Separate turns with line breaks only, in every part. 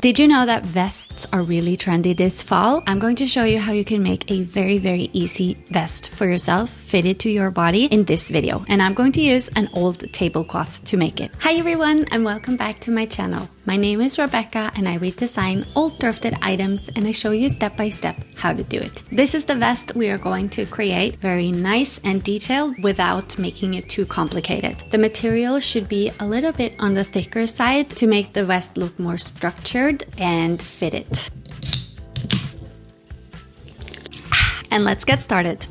Did you know that vests are really trendy this fall? I'm going to show you how you can make a very easy vest for yourself fitted to your body in this video. And I'm going to use an old tablecloth to make it. Hi everyone and welcome back to my channel. My name is Rebecca and I redesign old thrifted items and I show you step by step how to do it. This is the vest we are going to create. Very nice and detailed without making it too complicated. The material should be a little bit on the thicker side to make the vest look more structured and fitted. And let's get started.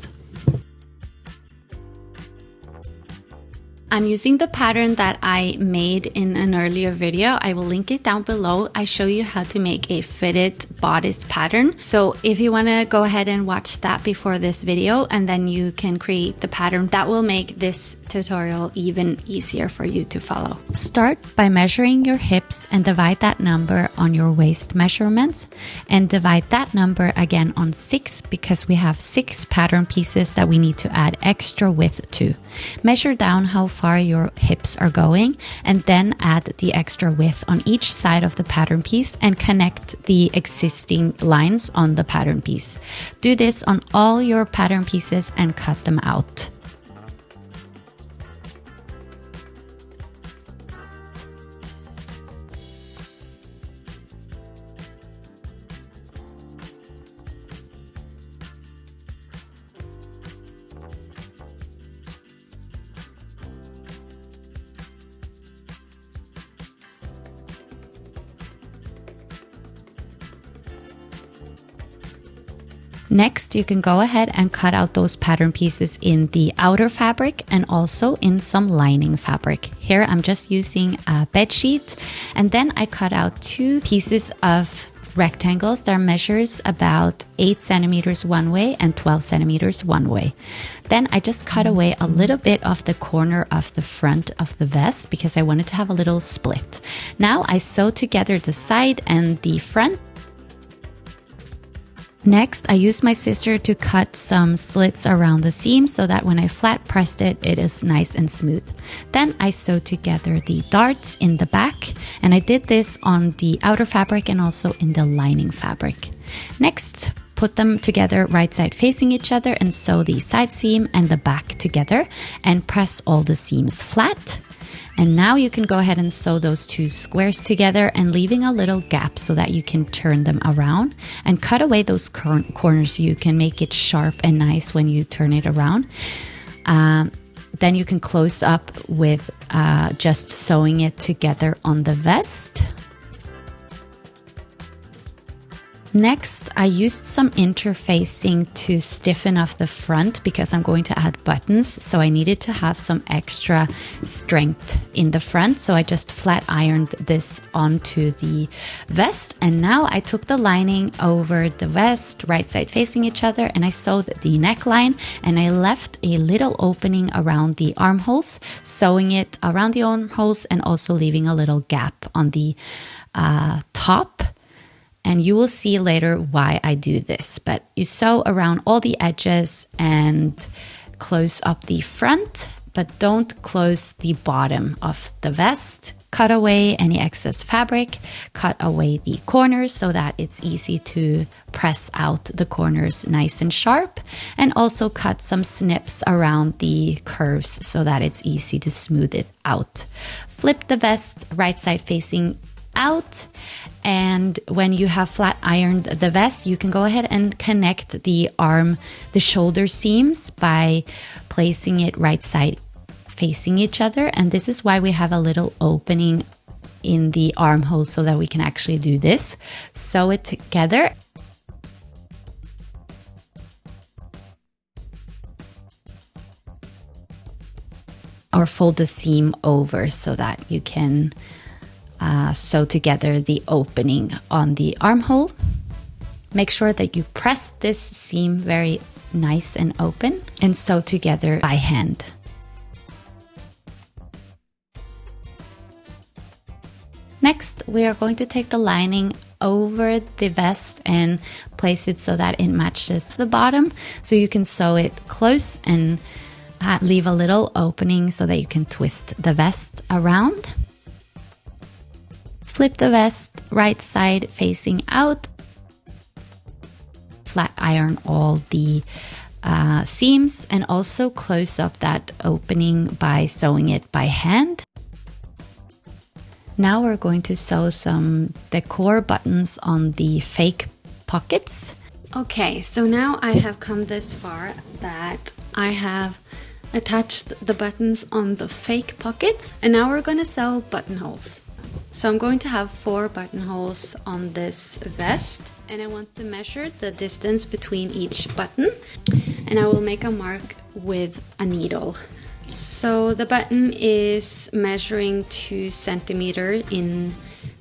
I'm using the pattern that I made in an earlier video. I will link it down below. I show you how to make a fitted bodice pattern. So if you want to go ahead and watch that before this video, and then you can create the pattern, that will make this tutorial even easier for you to follow. Start by measuring your hips and divide that number on your waist measurements, and divide that number again on 6 because we have 6 pattern pieces that we need to add extra width to. Measure down how far your hips are going and then add the extra width on each side of the pattern piece and connect the existing lines on the pattern piece. Do this on all your pattern pieces and cut them out. Next, you can go ahead and cut out those pattern pieces in the outer fabric and also in some lining fabric. Here, I'm just using a bed sheet, and then I cut out 2 pieces of rectangles that measures about 8 centimeters one way and 12 centimeters one way. Then I just cut away a little bit of the corner of the front of the vest because I wanted to have a little split. Now I sew together the side and the front. Next, I used my scissor to cut some slits around the seam so that when I flat pressed it, it is nice and smooth. Then I sewed together the darts in the back, and I did this on the outer fabric and also in the lining fabric. Next, put them together right side facing each other and sew the side seam and the back together and press all the seams flat. And now you can go ahead and sew those 2 squares together and leaving a little gap so that you can turn them around and cut away those corners so you can make it sharp and nice when you turn it around. Then you can close up with just sewing it together on the vest. Next, I used some interfacing to stiffen off the front because I'm going to add buttons, so I needed to have some extra strength in the front. So I just flat ironed this onto the vest, and now I took the lining over the vest, right side facing each other, and I sewed the neckline, and I left a little opening around the armholes, sewing it around the armholes and also leaving a little gap on the top. And you will see later why I do this, but you sew around all the edges and close up the front, but don't close the bottom of the vest. Cut away any excess fabric, cut away the corners so that it's easy to press out the corners nice and sharp, and also cut some snips around the curves so that it's easy to smooth it out. Flip the vest right side facing out, and when you have flat ironed the vest, you can go ahead and connect the shoulder seams by placing it right side facing each other. And this is why we have a little opening in the armhole so that we can actually do this. Sew it together. Or fold the seam over so that you can sew together the opening on the armhole. Make sure that you press this seam very nice and open and sew together by hand. Next, we are going to take the lining over the vest and place it so that it matches the bottom. So you can sew it close and leave a little opening so that you can twist the vest around. Flip the vest right side facing out. Flat iron all the seams and also close up that opening by sewing it by hand. Now we're going to sew some decor buttons on the fake pockets. Okay, so now I have come this far that I have attached the buttons on the fake pockets, and now we're going to sew buttonholes. So I'm going to have 4 buttonholes on this vest, and I want to measure the distance between each button, and I will make a mark with a needle. So the button is measuring 2 centimeters in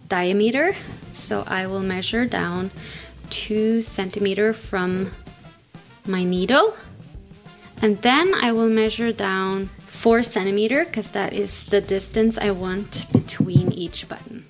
diameter, so I will measure down 2 centimeters from my needle, and then I will measure down 4 centimeters because that is the distance I want between each button.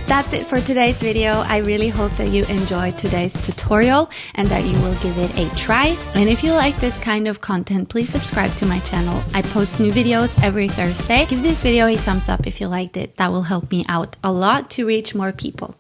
That's it for today's video. I really hope that you enjoyed today's tutorial and that you will give it a try. And if you like this kind of content, please subscribe to my channel. I post new videos every Thursday. Give this video a thumbs up if you liked it. That will help me out a lot to reach more people.